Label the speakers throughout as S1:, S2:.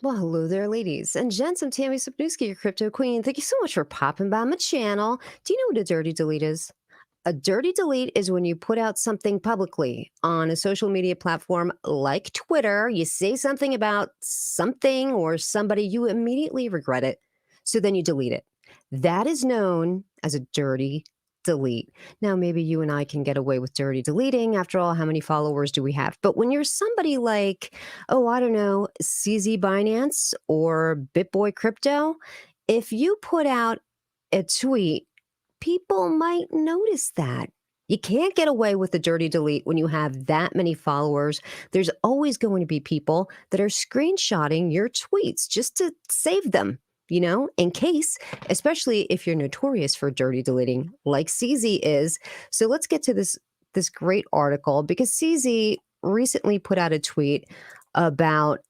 S1: Well, hello there, ladies and gents. I'm Tammy Sapnewski, your crypto queen. Thank you so much for popping by my channel. Do you know what a dirty delete is? A dirty delete is when you put out something publicly on a social media platform like Twitter. You say something about something or somebody, you immediately regret it. So then you delete it. That is known as a dirty delete. Now, maybe you and I can get away with dirty deleting. After all, how many followers do we have? But when you're somebody like, oh, I don't know, CZ Binance or BitBoy Crypto, if you put out a tweet, people might notice that. You can't get away with a dirty delete when you have that many followers. There's always going to be people that are screenshotting your tweets just to save them, in case, especially if you're notorious for dirty deleting like CZ is. So let's get to this great article because CZ recently put out a tweet about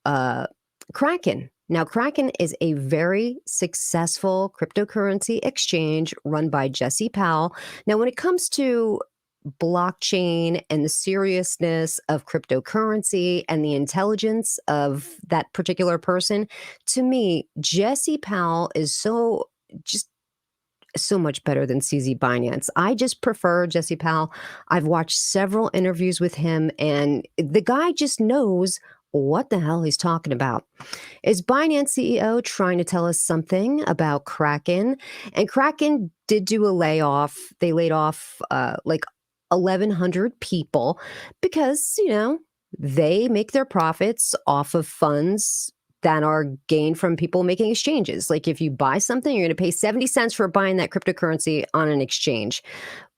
S1: Kraken. Now, Kraken is a very successful cryptocurrency exchange run by Jesse Powell. Now, when it comes to blockchain and the seriousness of cryptocurrency and the intelligence of that particular person, to me, Jesse Powell is just so much better than CZ Binance. I just prefer Jesse Powell. I've watched several interviews with him, and the guy just knows what the hell he's talking about. Is Binance CEO trying to tell us something about Kraken? And Kraken did do a layoff. They laid off like 1,100 people because, they make their profits off of funds that are gained from people making exchanges. Like if you buy something, you're going to pay 70 cents for buying that cryptocurrency on an exchange.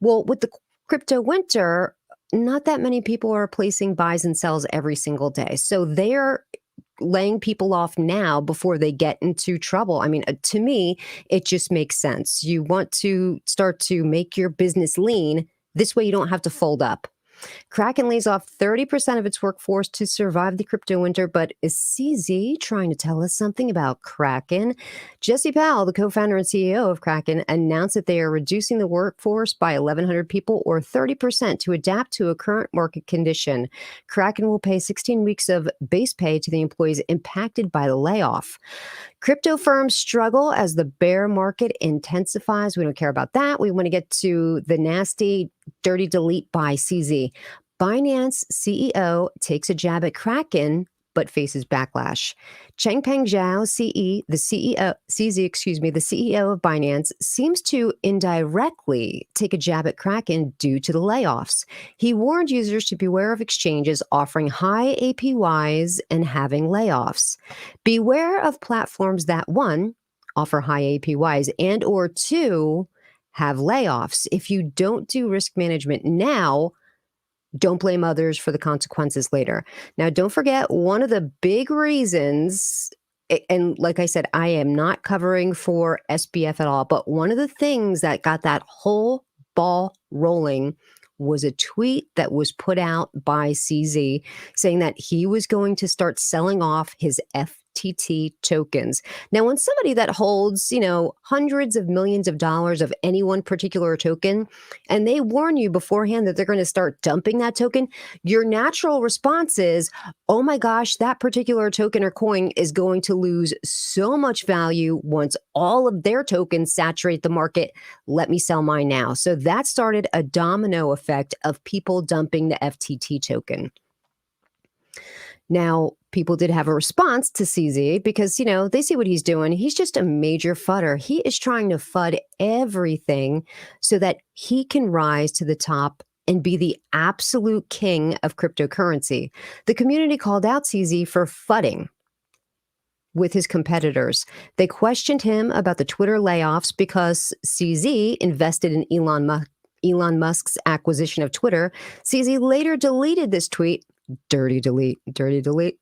S1: Well, with the crypto winter, not that many people are placing buys and sells every single day. So they're laying people off now before they get into trouble. I mean, to me, it just makes sense. You want to start to make your business lean. This way you don't have to fold up. Kraken lays off 30% of its workforce to survive the crypto winter, but is CZ trying to tell us something about Kraken? Jesse Powell, the co-founder and CEO of Kraken, announced that they are reducing the workforce by 1,100 people or 30% to adapt to a current market condition. Kraken will pay 16 weeks of base pay to the employees impacted by the layoff. Crypto firms struggle as the bear market intensifies. We don't care about that. We want to get to the nasty, dirty delete by CZ. Binance CEO takes a jab at Kraken but faces backlash. Changpeng Zhao, the CEO of Binance, seems to indirectly take a jab at Kraken due to the layoffs. He warned users to beware of exchanges offering high APYs and having layoffs. Beware of platforms that, one, offer high APYs and or two, have layoffs. If you don't do risk management now, don't blame others for the consequences later. Now, don't forget, one of the big reasons, and like I said, I am not covering for SBF at all, but one of the things that got that whole ball rolling was a tweet that was put out by CZ saying that he was going to start selling off his FTT tokens. Now, when somebody that holds, hundreds of millions of dollars of any one particular token, and they warn you beforehand that they're going to start dumping that token, your natural response is, oh my gosh, that particular token or coin is going to lose so much value once all of their tokens saturate the market. Let me sell mine now. So that started a domino effect of people dumping the FTT token. Now, people did have a response to CZ because, they see what he's doing. He's just a major fudder. He is trying to FUD everything so that he can rise to the top and be the absolute king of cryptocurrency. The community called out CZ for FUDding with his competitors. They questioned him about the Twitter layoffs because CZ invested in Elon Musk's acquisition of Twitter. CZ later deleted this tweet. Dirty delete, dirty delete.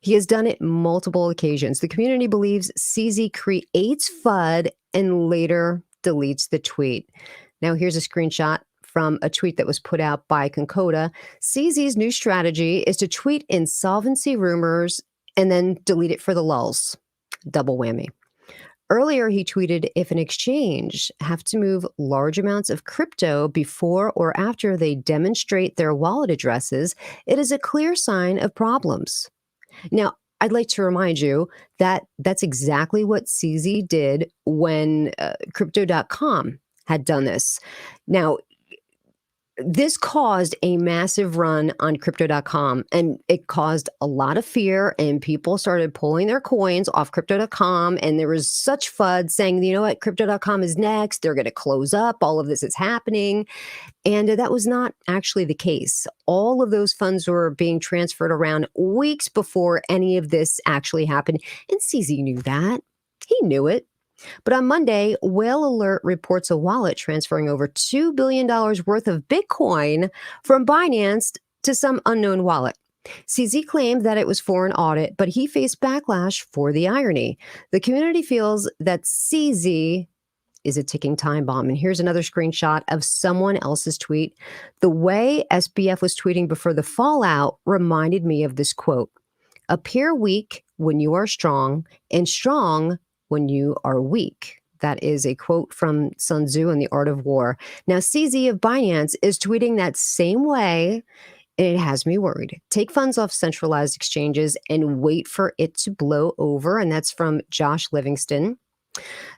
S1: He has done it multiple occasions. The community believes CZ creates FUD and later deletes the tweet. Now, here's a screenshot from a tweet that was put out by Concoda. CZ's new strategy is to tweet insolvency rumors and then delete it for the lulz. Double whammy. Earlier, he tweeted, if an exchange have to move large amounts of crypto before or after they demonstrate their wallet addresses, it is a clear sign of problems. Now, I'd like to remind you that that's exactly what CZ did when Crypto.com had done this. Now, this caused a massive run on Crypto.com, and it caused a lot of fear, and people started pulling their coins off Crypto.com, and there was such FUD saying, you know what, Crypto.com is next. They're going to close up. All of this is happening. And that was not actually the case. All of those funds were being transferred around weeks before any of this actually happened. And CZ knew that. He knew it. But on Monday, Whale Alert reports a wallet transferring over $2 billion worth of Bitcoin from Binance to some unknown wallet. CZ claimed that it was for an audit, but he faced backlash for the irony. The community feels that CZ is a ticking time bomb. And here's another screenshot of someone else's tweet. The way SBF was tweeting before the fallout reminded me of this quote: appear weak when you are strong, and strong when you are weak. That is a quote from Sun Tzu in The Art of War. Now, CZ of Binance is tweeting that same way, and it has me worried. Take funds off centralized exchanges and wait for it to blow over. And that's from Josh Livingston.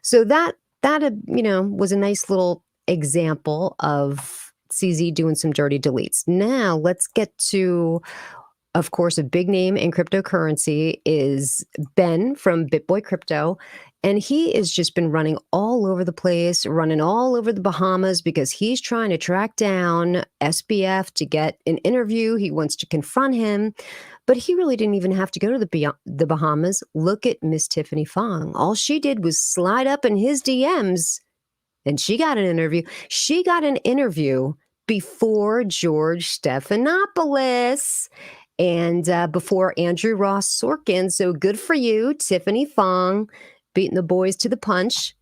S1: So that was a nice little example of CZ doing some dirty deletes. Now let's get to, of course, a big name in cryptocurrency is Ben from BitBoy Crypto. And he has just been running all over the place, running all over the Bahamas because he's trying to track down SBF to get an interview. He wants to confront him. But he really didn't even have to go to the Bahamas. Look at Miss Tiffany Fong. All she did was slide up in his DMs, and she got an interview. She got an interview before George Stephanopoulos and before Andrew Ross Sorkin. So good for you, Tiffany Fong, beating the boys to the punch.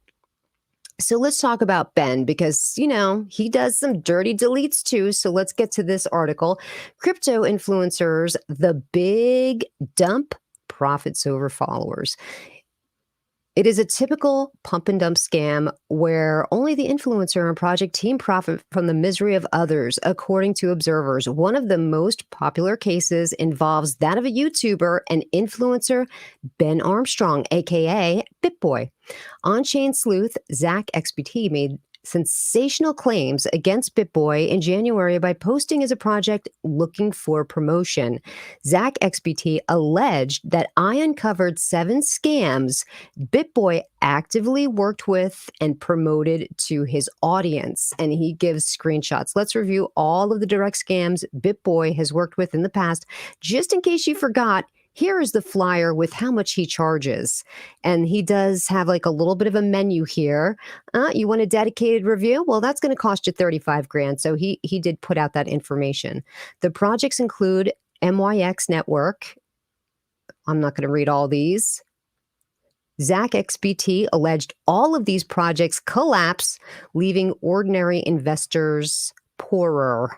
S1: So let's talk about Ben because, he does some dirty deletes too. So let's get to this article. Crypto influencers, the big dump, profits over followers. It is a typical pump and dump scam where only the influencer and project team profit from the misery of others, according to observers. One of the most popular cases involves that of a YouTuber and influencer, Ben Armstrong, aka BitBoy. On-chain sleuth Zach XBT made sensational claims against BitBoy in January by posting as a project looking for promotion. Zach XBT alleged that I uncovered 7 scams BitBoy actively worked with and promoted to his audience, and he gives screenshots. Let's review all of the direct scams BitBoy has worked with in the past. Just in case you forgot, here is the flyer with how much he charges. And he does have like a little bit of a menu here. You want a dedicated review? Well, that's going to cost you 35 grand. So he did put out that information. The projects include MYX Network. I'm not going to read all these. Zach XBT alleged all of these projects collapse, leaving ordinary investors poorer.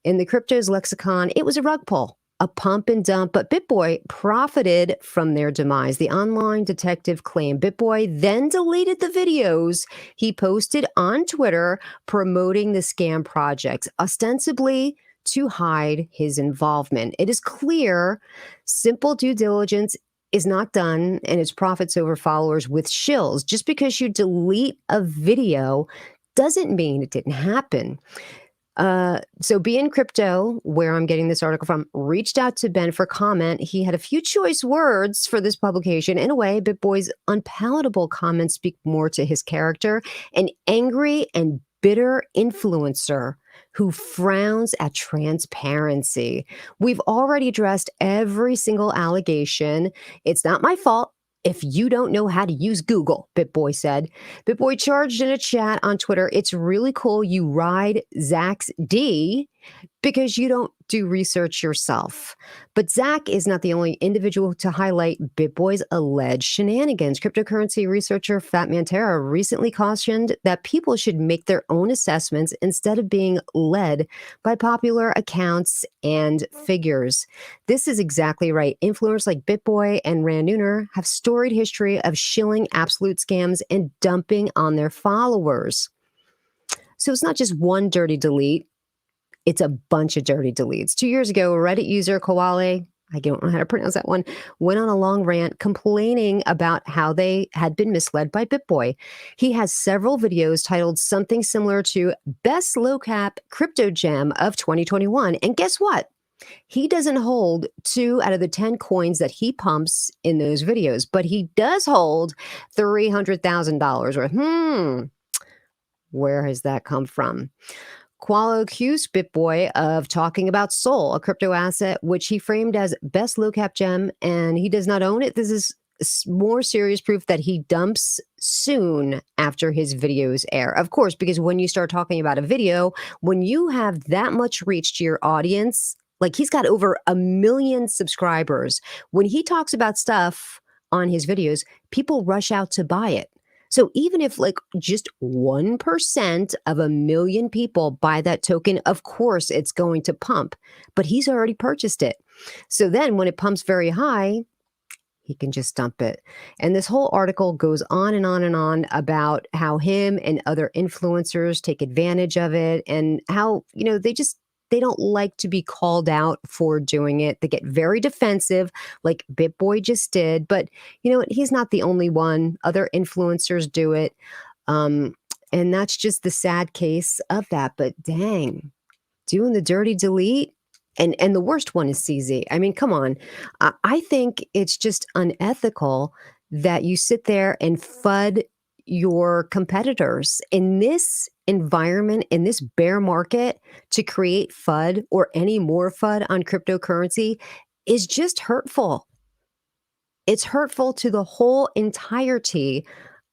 S1: In the crypto's lexicon, it was a rug pull, a pump and dump, but BitBoy profited from their demise. The online detective claimed BitBoy then deleted the videos he posted on Twitter promoting the scam projects, ostensibly to hide his involvement. It is clear simple due diligence is not done, and it's profits over followers with shills. Just because you delete a video doesn't mean it didn't happen. So Be in Crypto, where I'm getting this article from, reached out to Ben for comment. He had a few choice words for this publication. In a way, BitBoy's unpalatable comments speak more to his character, an angry and bitter influencer who frowns at transparency. We've already addressed every single allegation. It's not my fault if you don't know how to use Google, BitBoy said. BitBoy charged in a chat on Twitter, it's really cool you ride Zach's D because you don't do research yourself. But Zach is not the only individual to highlight BitBoy's alleged shenanigans. Cryptocurrency researcher Fat Mantera recently cautioned that people should make their own assessments instead of being led by popular accounts and figures. This is exactly right. Influencers like BitBoy and Rand Nooner have storied history of shilling absolute scams and dumping on their followers. So it's not just one dirty delete. It's a bunch of dirty deletes. 2 years ago, Reddit user Koale I don't know how to pronounce that one, went on a long rant complaining about how they had been misled by BitBoy. He has several videos titled something similar to Best Low Cap Crypto Gem of 2021. And guess what? He doesn't hold 2 out of the 10 coins that he pumps in those videos, but he does hold $300,000 worth. Where has that come from? Qualo accused BitBoy of talking about Sol, a crypto asset which he framed as best low cap gem, and he does not own it. This is more serious proof that he dumps soon after his videos air. Of course, because when you start talking about a video, when you have that much reach to your audience, like he's got over 1 million subscribers, when he talks about stuff on his videos, people rush out to buy it. So even if like just 1% of 1 million people buy that token, of course it's going to pump, but he's already purchased it. So then when it pumps very high, he can just dump it. And this whole article goes on and on and on about how him and other influencers take advantage of it and how, they don't like to be called out for doing it. They get very defensive, like BitBoy just did. But you know what? He's not the only one. Other influencers do it. Um, and that's just the sad case of that. But dang, doing the dirty delete. And the worst one is CZ. I mean, come on. I think it's just unethical that you sit there and FUD your competitors in this environment, in this bear market, to create FUD or any more FUD on cryptocurrency is just hurtful. It's hurtful to the whole entirety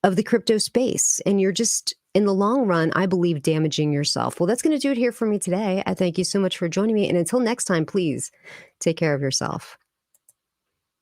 S1: of the crypto space. And you're just, in the long run, I believe, damaging yourself. Well, that's going to do it here for me today. I thank you so much for joining me. And until next time, please take care of yourself.